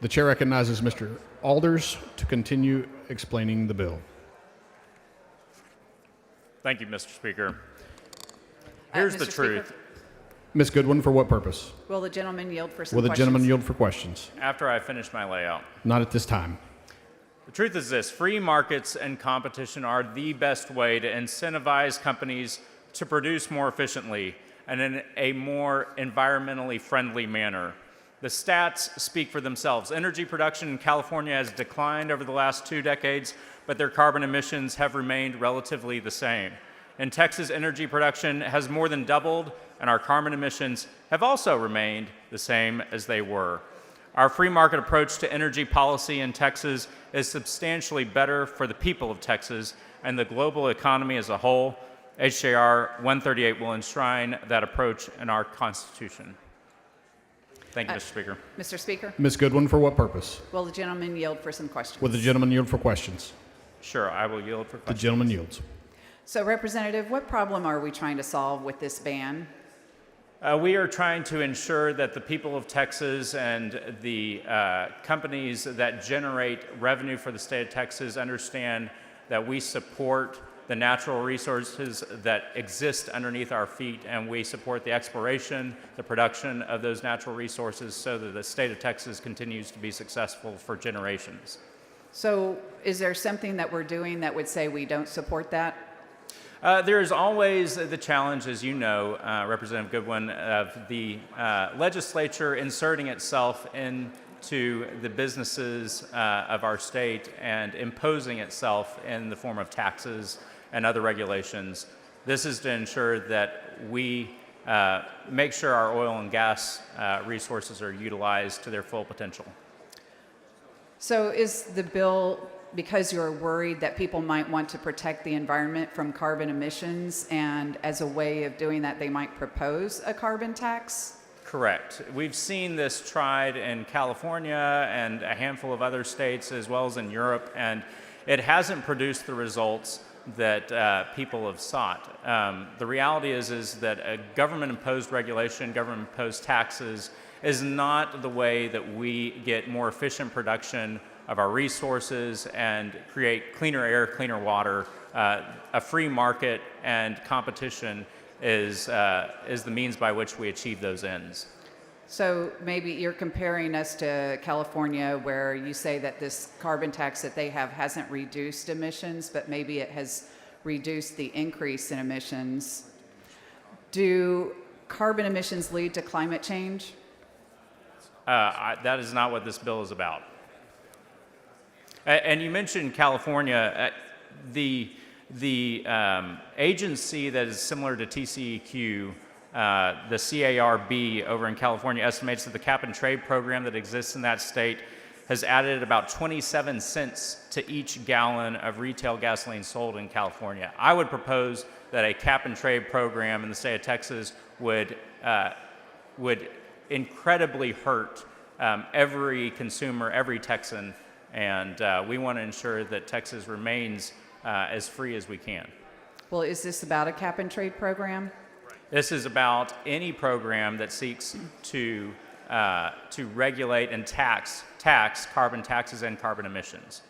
The chair recognizes Mr. Alders to continue explaining the bill. Thank you, Mr. Speaker. Here's the Mr. truth. Speaker, Ms. Goodwin, for what purpose? will the gentleman yield for some Will the questions? gentleman yield for questions? After I finish my layout. Not at this time. The truth is this: free markets and competition are the best way to incentivize companies to produce more efficiently and in a more environmentally friendly manner. The stats speak for themselves. Energy production in California has declined over the last 2 decades, but their carbon emissions have remained relatively the same. In Texas, energy production has more than doubled, and our carbon emissions have also remained the same as they were. Our free market approach to energy policy in Texas is substantially better for the people of Texas and the global economy as a whole. HJR 138 will enshrine that approach in our Constitution. Thank you, Mr. Speaker. Mr. Speaker, Ms. Goodwin, for what purpose? will the gentleman yield for some questions? Will the gentleman yield for questions? Sure, I will yield for The questions. gentleman yields. So, Representative, what problem are we trying to solve with this ban? We are trying to ensure that the people of Texas and the companies that generate revenue for the state of Texas understand that we support the natural resources that exist underneath our feet, and we support the exploration, the production of those natural resources so that the state of Texas continues to be successful for generations. So, is there something that we're doing that would say we don't support that? There is always the challenge, as you know, Representative Goodwin, of the legislature inserting itself into the businesses of our state and imposing itself in the form of taxes and other regulations. This is to ensure that we make sure our oil and gas resources are utilized to their full potential. So, is the bill because you're worried that people might want to protect the environment from carbon emissions, and as a way of doing that, they might propose a carbon tax? Correct. We've seen this tried in California and a handful of other states, as well as in Europe, and it hasn't produced the results that people have sought. The reality is that a government-imposed regulation, government-imposed taxes, is not the way that we get more efficient production of our resources and create cleaner air, cleaner water. A free market and competition is the means by which we achieve those ends. So maybe you're comparing us to California, where you say that this carbon tax that they have hasn't reduced emissions, but maybe it has reduced the increase in emissions. Do carbon emissions lead to climate change? That is not what this bill is about. And you mentioned California. The agency that is similar to TCEQ, the CARB over in California, estimates that the cap and trade program that exists in that state has added about 27 cents to each gallon of retail gasoline sold in California. I would propose that a cap and trade program in the state of Texas would incredibly hurt every consumer, every Texan, and we want to ensure that Texas remains as free as we can. Well, is this about a cap and trade program? This is about any program that seeks to regulate and tax carbon taxes and carbon emissions.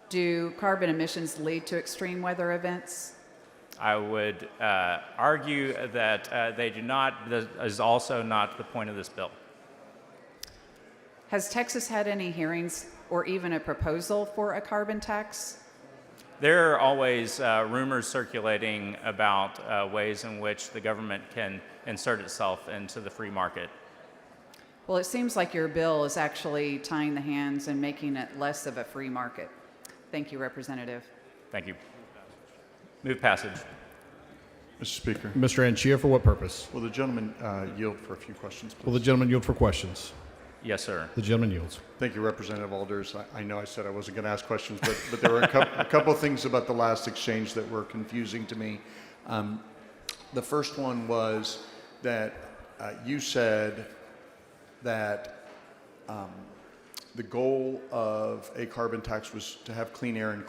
Do carbon emissions lead to extreme weather events? I would argue that they do not. That is also not the point of this bill. Has Texas had any hearings or even a proposal for a carbon tax? There are always rumors circulating about ways in which the government can insert itself into the free market. Well, it seems like your bill is actually tying the hands and making it less of a free market. Thank you, Representative. Thank you. Move passage. Mr. Speaker, Mr. Anchia, for what purpose? will the gentleman yield for a few questions, please? Will the gentleman yield for questions? Yes, sir. The gentleman yields. Thank you, Representative Alders. I know I said I wasn't going to ask questions, but there were a couple of things about the last exchange that were confusing to me. The first one was that you said that the goal of a carbon tax was to have clean air and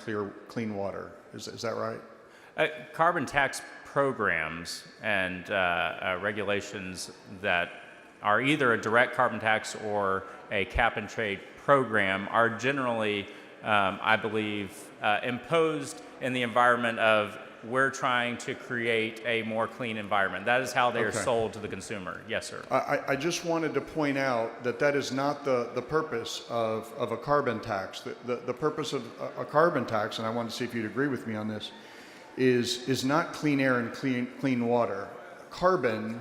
clean water. Is that right? Carbon tax programs and regulations that are either a direct carbon tax or a cap and trade program are generally, I believe, imposed in the environment of we're trying to create a more clean environment. That is how they are Okay. sold to the consumer. Yes, sir. I just wanted to point out that that is not the purpose of a carbon tax. The purpose of a carbon tax, and I wanted to see if you'd agree with me on this, is not clean air and clean water. Carbon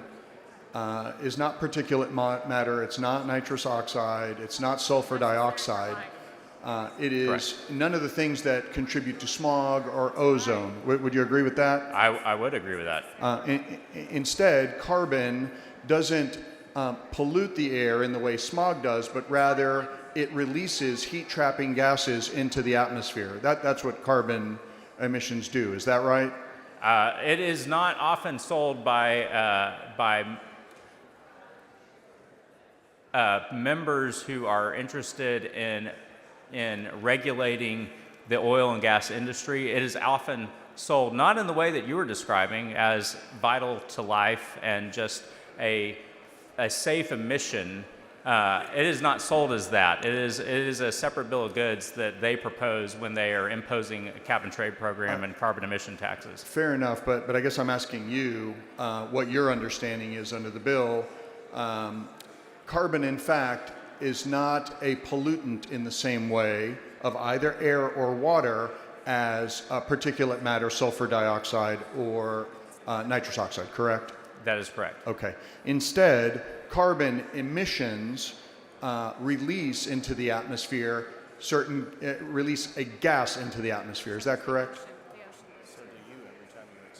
is not particulate matter, it's not nitrous oxide, it's not sulfur dioxide. It is Correct. none of the things that contribute to smog or ozone. Would you agree with that? I would agree with that. Instead, carbon doesn't pollute the air in the way smog does, but rather it releases heat-trapping gases into the atmosphere. That's what carbon emissions do. Is that right? It is not often sold by members who are interested in regulating the oil and gas industry. It is often sold not in the way that you were describing as vital to life and just a safe emission. It is not sold as that. It is a separate bill of goods that they propose when they are imposing a cap and trade program and carbon emission taxes. Fair enough, but I guess I'm asking you what your understanding is under the bill. Carbon, in fact, is not a pollutant in the same way of either air or water as particulate matter, sulfur dioxide, or nitrous oxide, correct? That is correct. Okay. Instead, carbon emissions release into the atmosphere release a gas into the atmosphere. Is that correct?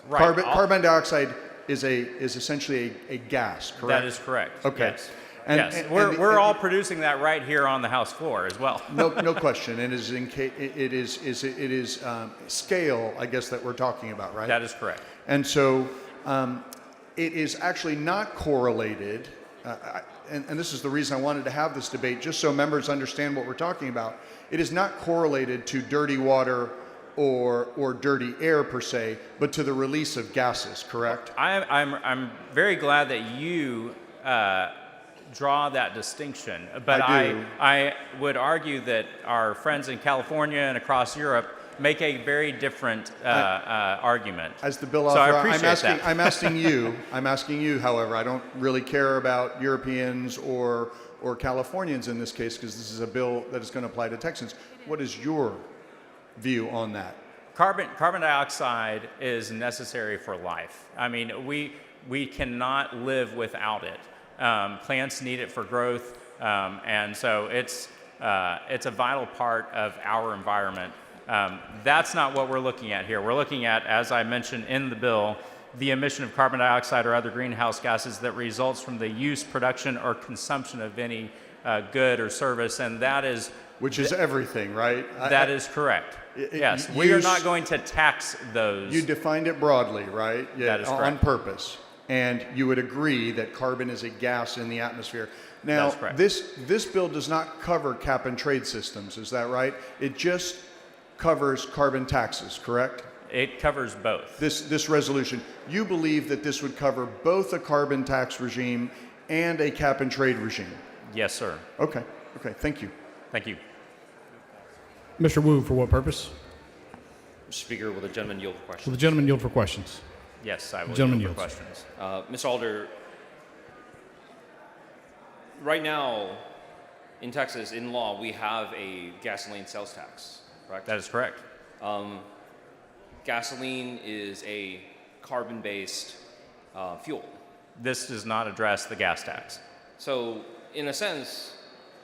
Right. Carbon dioxide is essentially a gas, correct? That is correct. Okay. Yes. And- yes. and- We're and- all producing that right here on the House floor as well. No question. It is scale, I guess, that we're talking about, right? That is correct. And so it is actually not correlated, and this is the reason I wanted to have this debate, just so members understand what we're talking about. It is not correlated to dirty water or dirty air per se, but to the release of gases, correct? I'm very glad that you draw that distinction, but I do. I would argue that our friends in California and across Europe make a very different argument. As the bill So I author, appreciate that. I'm asking you, however, I don't really care about Europeans or Californians in this case, because this is a bill that is going to apply to Texans. What is your view on that? Carbon dioxide is necessary for life. I mean, we cannot live without it. Plants need it for growth, and so it's a vital part of our environment. That's not what we're looking at here. We're looking at, as I mentioned in the bill, the emission of carbon dioxide or other greenhouse gases that results from the use, production, or consumption of any good or service, and that is... Which is everything, right? That is correct. Yes, we are not going to tax those. You defined it broadly, right? Yeah, That is on correct. purpose. And you would agree that carbon is a gas in the atmosphere. Now, That's correct. this bill does not cover cap and trade systems, is that right? It just covers carbon taxes, correct? It covers both. This resolution, you believe that this would cover both a carbon tax regime and a cap and trade regime? Yes, sir. Okay, thank you. Thank you. Mr. Wu, for what purpose? Mr. Speaker, will the gentleman yield for Will questions? the gentleman yield for questions? Yes, I will Gentleman yield for yields. questions. Mr. Alder, right now in Texas, in law, we have a gasoline sales tax, correct? That is correct. Gasoline is a carbon-based fuel. This does not address the gas tax. So, in a sense,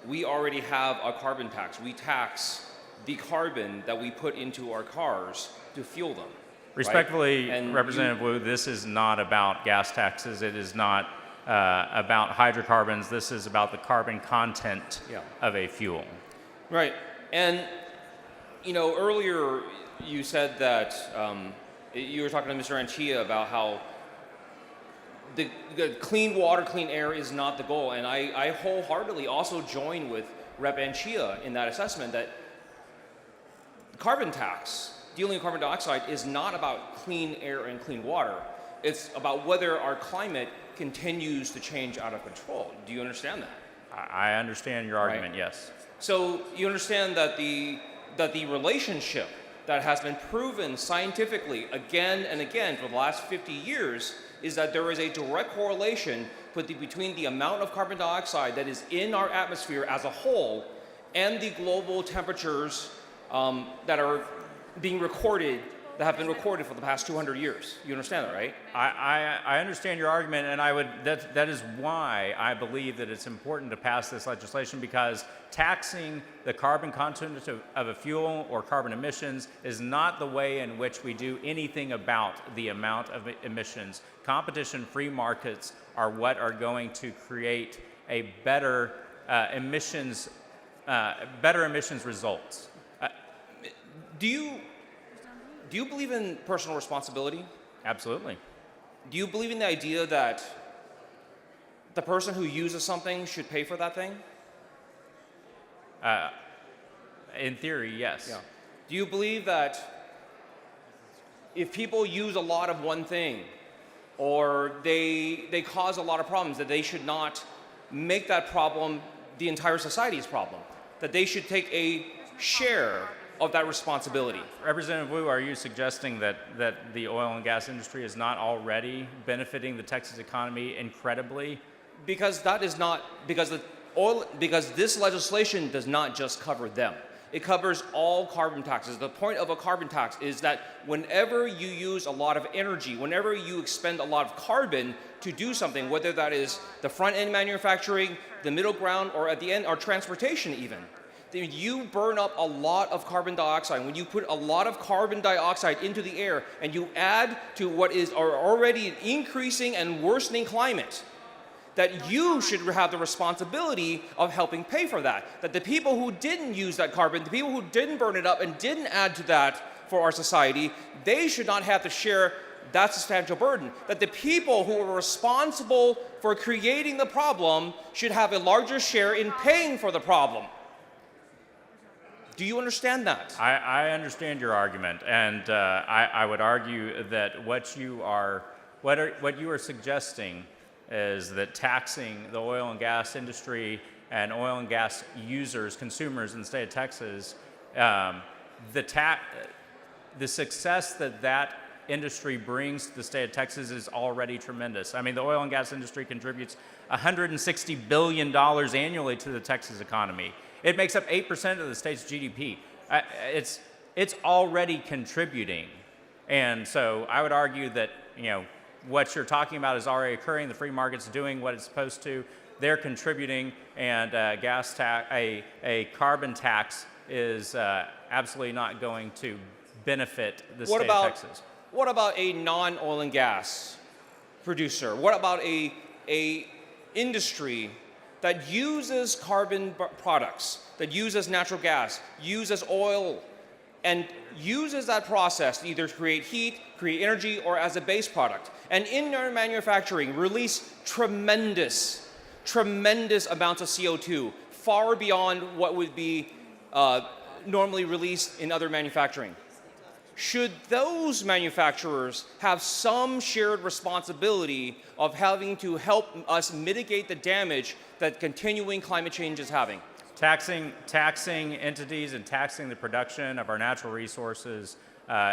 we already have a carbon tax. We tax the carbon that we put into our cars to fuel them. Respectfully, Right? And Representative Wu, this is not about gas taxes. It is not about hydrocarbons. This is about the carbon content Yeah. of a fuel. Right. And, you know, earlier you said that you were talking to Mr. Anchia about how the clean water, clean air is not the goal. And I wholeheartedly also join with Rep. Anchia in that assessment that carbon tax, dealing with carbon dioxide, is not about clean air and clean water. It's about whether our climate continues to change out of control. Do you understand that? I understand your argument, yes. So you understand that the relationship that has been proven scientifically again and again for the last 50 years is that there is a direct correlation between the amount of carbon dioxide that is in our atmosphere as a whole and the global temperatures that are being recorded, that have been recorded for the past 200 years. You understand that, right? I understand your argument, and that is why I believe that it's important to pass this legislation, because taxing the carbon content of a fuel or carbon emissions is not the way in which we do anything about the amount of emissions. Competition-free markets are what are going to create a better emissions results. Do you believe in personal responsibility? Absolutely. Do you believe in the idea that the person who uses something should pay for that thing? In theory, yes. Yeah. Do you believe that if people use a lot of one thing, or they cause a lot of problems, that they should not make that problem the entire society's problem? That they should take a share of that responsibility? Representative Wu, are you suggesting that the oil and gas industry is not already benefiting the Texas economy incredibly? Because that is not, because this legislation does not just cover them. It covers all carbon taxes. The point of a carbon tax is that whenever you use a lot of energy, whenever you expend a lot of carbon to do something, whether that is the front end manufacturing, the middle ground, or at the end, or transportation even, you burn up a lot of carbon dioxide. When you put a lot of carbon dioxide into the air and you add to what is already an increasing and worsening climate, that you should have the responsibility of helping pay for that. That the people who didn't use that carbon, the people who didn't burn it up and didn't add to that for our society, they should not have to share that substantial burden. That the people who are responsible for creating the problem should have a larger share in paying for the problem. Do you understand that? I understand your argument, and I would argue that what you are suggesting is that taxing the oil and gas industry and oil and gas users, consumers in the state of Texas, the success that industry brings to the state of Texas is already tremendous. I mean, the oil and gas industry contributes $160 billion annually to the Texas economy. It makes up 8% of the state's GDP. It's already contributing. And so I would argue that, what you're talking about is already occurring. The free market's doing what it's supposed to. They're contributing, and a carbon tax is absolutely not going to benefit the state of Texas. What about a non-oil and gas producer? What about a industry that uses carbon products, that uses natural gas, uses oil, and uses that process to either create heat, create energy, or as a base product, and in their manufacturing release tremendous amounts of CO2, far beyond what would be normally released in other manufacturing? Should those manufacturers have some shared responsibility of having to help us mitigate the damage that continuing climate change is having? Taxing entities and taxing the production of our natural resources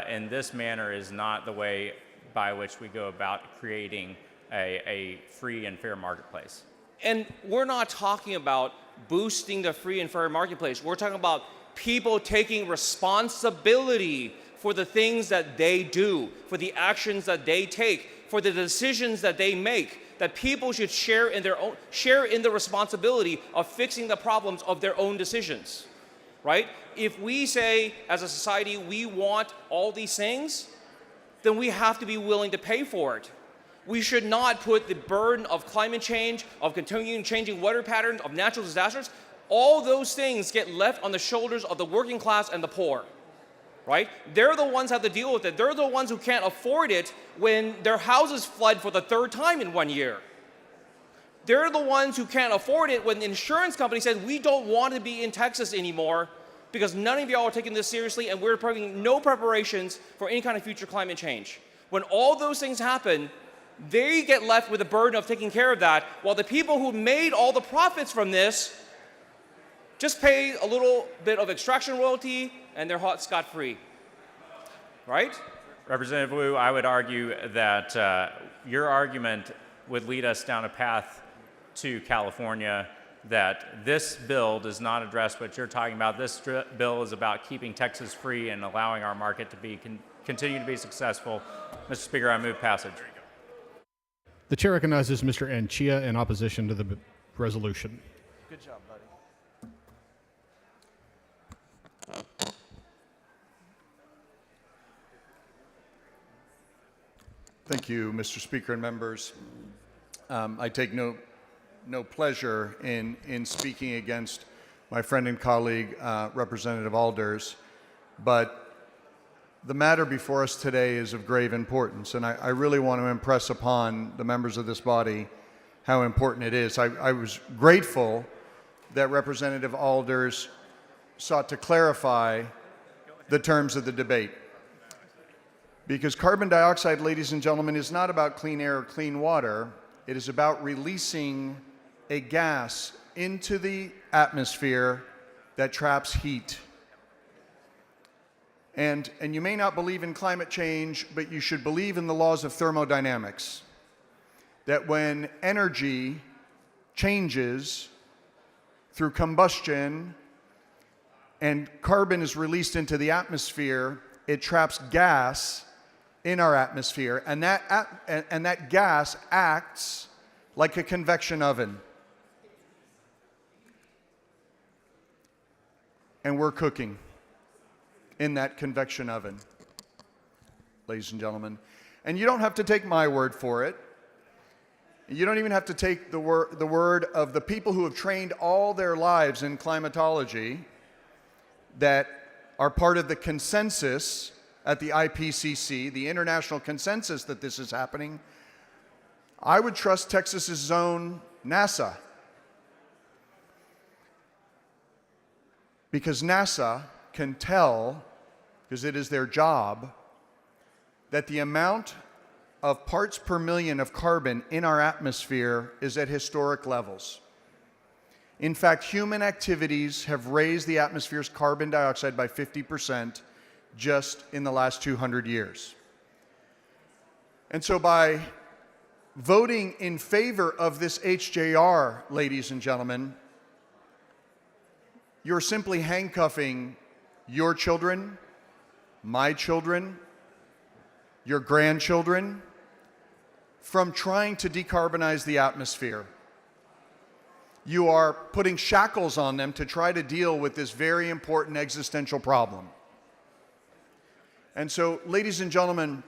in this manner is not the way by which we go about creating a free and fair marketplace. And we're not talking about boosting the free and fair marketplace. We're talking about people taking responsibility for the things that they do, for the actions that they take, for the decisions that they make. That people should share in the responsibility of fixing the problems of their own decisions, right? If we say as a society we want all these things, then we have to be willing to pay for it. We should not put the burden of climate change, of continuing changing weather patterns, of natural disasters. All those things get left on the shoulders of the working class and the poor. Right? They're the ones who have to deal with it. They're the ones who can't afford it when their houses flood for the third time in 1 year. They're the ones who can't afford it when the insurance company says, we don't want to be in Texas anymore because none of y'all are taking this seriously and we're making no preparations for any kind of future climate change. When all those things happen, they get left with the burden of taking care of that, while the people who made all the profits from this just pay a little bit of extraction royalty and they're scot-free, right? Representative Wu, I would argue that your argument would lead us down a path to California, that this bill does not address what you're talking about. This bill is about keeping Texas free and allowing our market to be continue to be successful. Mr. Speaker, I move passage. The chair recognizes Mr. Anchia in opposition to the resolution. Good job, buddy. Thank you, Mr. Speaker and members. I take no pleasure in speaking against my friend and colleague, Representative Alders, but the matter before us today is of grave importance, and I really want to impress upon the members of this body how important it is. I was grateful that Representative Alders sought to clarify the terms of the debate. Because carbon dioxide, ladies and gentlemen, is not about clean air or clean water. It is about releasing a gas into the atmosphere that traps heat. And you may not believe in climate change, but you should believe in the laws of thermodynamics. That when energy changes through combustion and carbon is released into the atmosphere, it traps gas in our atmosphere, and that gas acts like a convection oven. And we're cooking in that convection oven, ladies and gentlemen. And you don't have to take my word for it. You don't even have to take the word of the people who have trained all their lives in climatology that are part of the consensus at the IPCC, the international consensus that this is happening. I would trust Texas's own NASA, because NASA can tell, because it is their job, that the amount of parts per million of carbon in our atmosphere is at historic levels. In fact, human activities have raised the atmosphere's carbon dioxide by 50% just in the last 200 years. And so by voting in favor of this HJR, ladies and gentlemen, you're simply handcuffing your children, my children, your grandchildren from trying to decarbonize the atmosphere. You are putting shackles on them to try to deal with this very important existential problem. And so, ladies and gentlemen,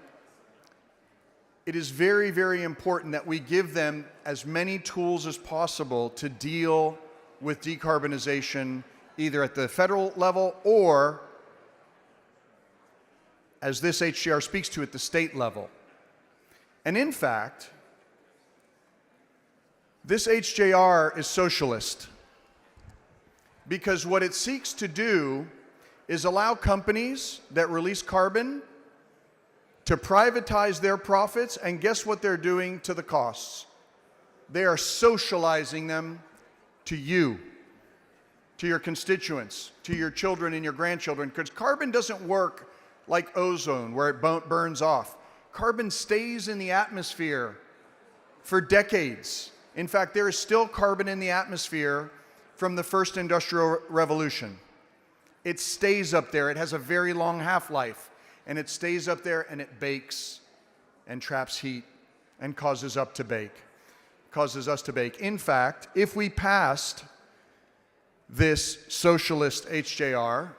it is very, very important that we give them as many tools as possible to deal with decarbonization, either at the federal level or, as this HJR speaks to, at the state level. And in fact, this HJR is socialist, because what it seeks to do is allow companies that release carbon to privatize their profits, and guess what they're doing to the costs? They are socializing them to you, to your constituents, to your children and your grandchildren, because carbon doesn't work like ozone, where it burns off. Carbon stays in the atmosphere for decades. In fact, there is still carbon in the atmosphere from the first industrial revolution. It stays up there. It has a very long half-life, and it stays up there, and it bakes and traps heat and causes us to bake. In fact, if we passed this socialist HJR,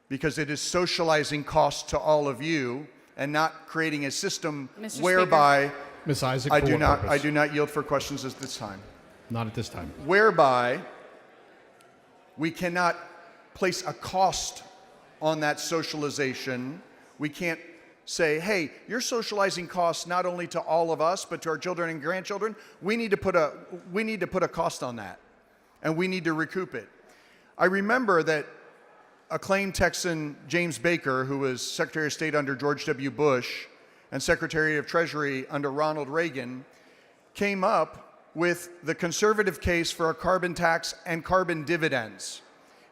because it is socializing costs to all of you and not creating a system Mr. Ms. Speaker. Isaac, I for do what not purpose? yield for questions at this time. Not at this time. Whereby we cannot place a cost on that socialization. We can't say, hey, you're socializing costs not only to all of us, but to our children and grandchildren. We need to put a cost on that, and we need to recoup it. I remember that acclaimed Texan James Baker, who was Secretary of State under George W. Bush, and Secretary of Treasury under Ronald Reagan, came up with the conservative case for a carbon tax and carbon dividends.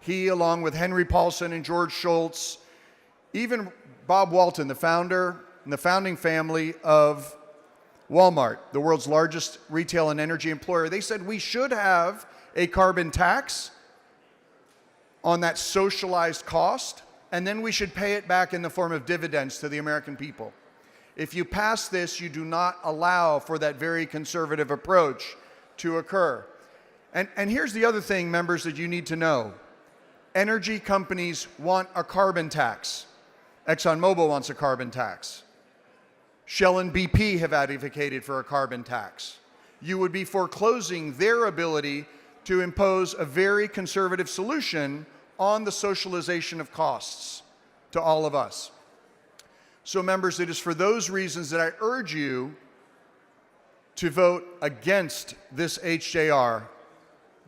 He, along with Henry Paulson and George Shultz, even Bob Walton, the founder and the founding family of Walmart, the world's largest retail and energy employer, they said we should have a carbon tax on that socialized cost, and then we should pay it back in the form of dividends to the American people. If you pass this, you do not allow for that very conservative approach to occur. And here's the other thing, members, that you need to know. Energy companies want a carbon tax. ExxonMobil wants a carbon tax. Shell and BP have advocated for a carbon tax. You would be foreclosing their ability to impose a very conservative solution on the socialization of costs to all of us. So, members, it is for those reasons that I urge you to vote against this HJR.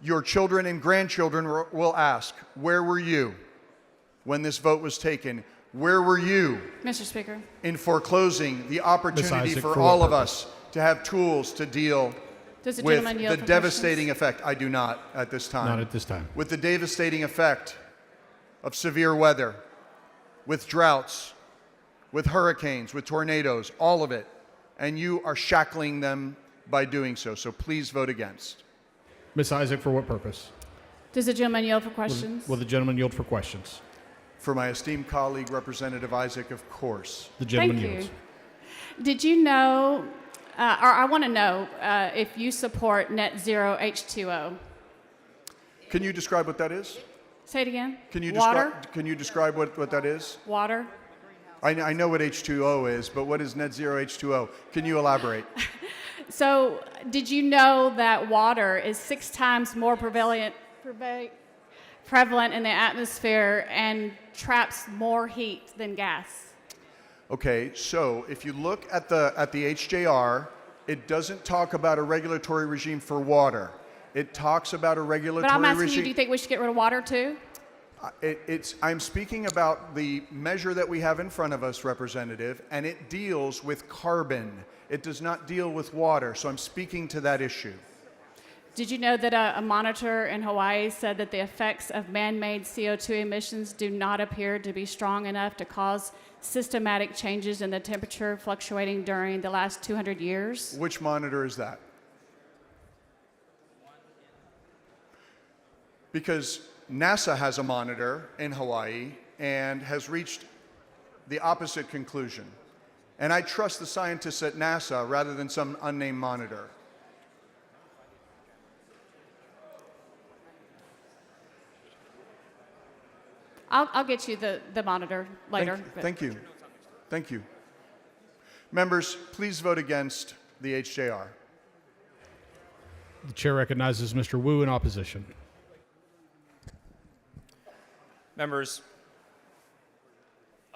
Your children and grandchildren will ask, where were you when this vote was taken? Where were you, Mr. Speaker, in foreclosing the opportunity Isaac, for for all what of us to have tools to deal does the with gentleman yield the for devastating questions? effect? I do not at this time. Not at this time. With the devastating effect of severe weather, with droughts, with hurricanes, with tornadoes, all of it. And you are shackling them by doing so. So please vote against. Ms. Isaac, for what purpose? Does the gentleman yield for questions? Will the gentleman yield for questions? For my esteemed colleague, Representative Isaac, of course. The gentleman Thank yields. you. Did you know, or I want to know, if you support net zero H2O? Can you describe what that is? Say it again. Can you Water? Can you describe what that is? Water? I know what H2O is, but what is net zero H2O? Can you elaborate? So, did you know that water is 6 times more prevalent in the atmosphere and traps more heat than gas? Okay, so if you look at the HJR, it doesn't talk about a regulatory regime for water. It talks about a regulatory But I'm asking regime. you, do you think we should get rid of water too? I'm speaking about the measure that we have in front of us, Representative, and it deals with carbon. It does not deal with water, so I'm speaking to that issue. Did you know that a monitor in Hawaii said that the effects of man-made CO2 emissions do not appear to be strong enough to cause systematic changes in the temperature fluctuating during the last 200 years? Which monitor is that? Because NASA has a monitor in Hawaii and has reached the opposite conclusion. And I trust the scientists at NASA rather than some unnamed monitor. I'll get you the monitor later. Thank you. Thank you. Members, please vote against the HJR. The chair recognizes Mr. Wu in opposition. Members,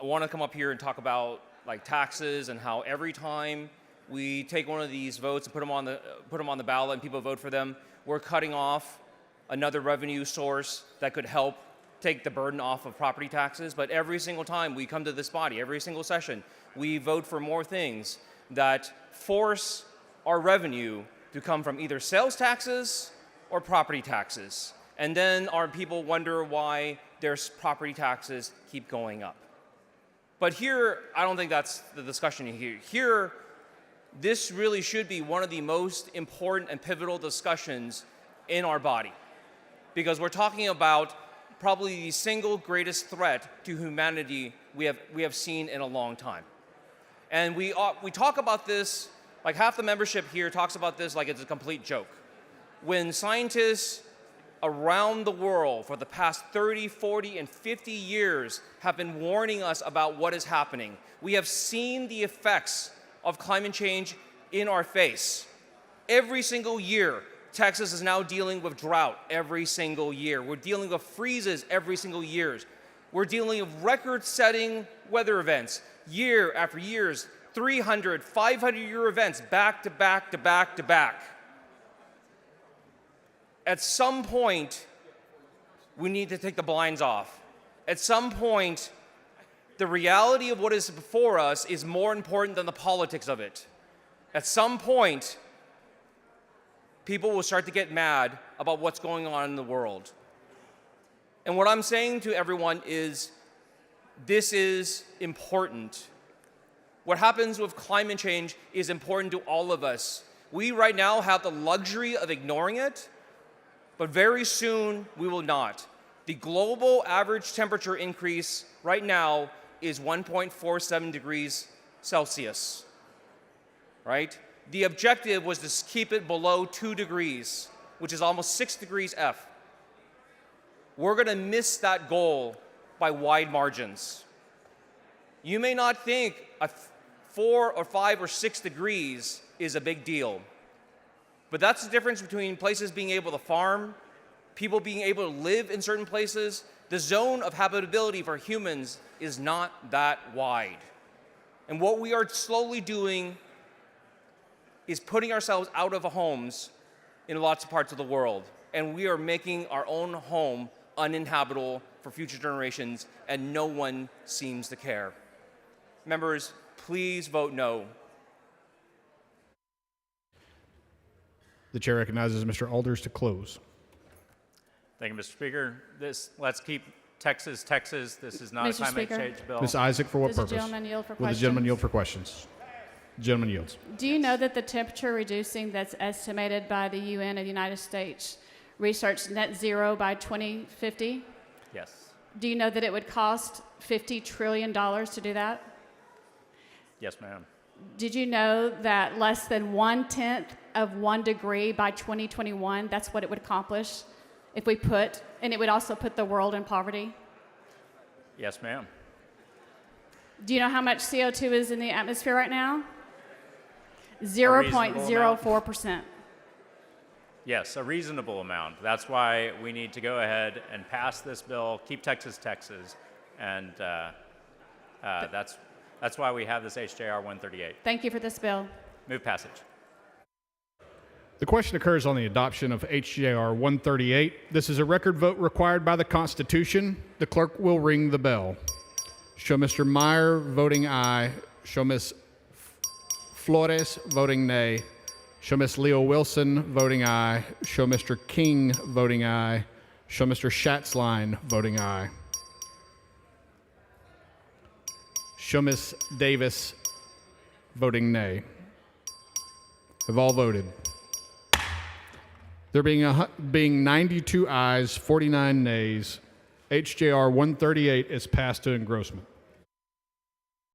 I want to come up here and talk about like taxes and how every time we take one of these votes and put them on the ballot and people vote for them, we're cutting off another revenue source that could help take the burden off of property taxes. But every single time we come to this body, every single session, we vote for more things that force our revenue to come from either sales taxes or property taxes. And then our people wonder why their property taxes keep going up. But here, I don't think that's the discussion here. Here, this really should be one of the most important and pivotal discussions in our body, because we're talking about probably the single greatest threat to humanity we have seen in a long time. And we talk about this, like half the membership here talks about this like it's a complete joke. When scientists around the world for the past 30, 40, and 50 years have been warning us about what is happening. We have seen the effects of climate change in our face. Every single year, Texas is now dealing with drought every single year. We're dealing with freezes every single year. We're dealing with record-setting weather events year after years, 300, 500-year events back to back to back to back. At some point, we need to take the blinds off. At some point, The reality of what is before us is more important than the politics of it. At some point, people will start to get mad about what's going on in the world. And what I'm saying to everyone is, this is important. What happens with climate change is important to all of us. We right now have the luxury of ignoring it, but very soon we will not. The global average temperature increase right now is 1.47 degrees Celsius, right? The objective was to keep it below 2 degrees, which is almost 6 degrees F. We're going to miss that goal by wide margins. You may not think 4 or 5 or 6 degrees is a big deal, but that's the difference between places being able to farm, people being able to live in certain places. The zone of habitability for humans is not that wide. And what we are slowly doing is putting ourselves out of homes in lots of parts of the world. And we are making our own home uninhabitable for future generations, and no one seems to care. Members, please vote no. The chair recognizes Mr. Alders to close. Thank you, Mr. Speaker. Let's keep Texas, Texas. This is not a Mr. climate Speaker. change bill. Ms. Isaac, for what Does the purpose? gentleman yield for Will the questions? gentleman yield for questions? Gentleman yields. Do you know that the temperature reducing that's estimated by the UN of the United States researched net zero by 2050? Yes. Do you know that it would cost $50 trillion to do that? Yes, ma'am. Did you know that less than 1/10 of 1 degree by 2021, that's what it would accomplish if we put, and it would also put the world in poverty? Yes, ma'am. Do you know how much CO2 is in the atmosphere right now? reasonable 0.04%. Yes, a reasonable amount. That's why we need to go ahead and pass this bill, keep Texas, Texas, and that's why we have this HJR 138. Thank you for this bill. Move passage. The question occurs on the adoption of HJR 138. This is a record vote required by the Constitution. The clerk will ring the bell. Show Mr. Meyer voting aye. Show Ms. Flores voting nay. Show Ms. Leo Wilson voting aye. Show Mr. King voting aye. Show Mr. Schatzline voting aye. Show Ms. Davis voting nay. Have all voted. There being 92 ayes, 49 nays, HJR 138 is passed to engrossment.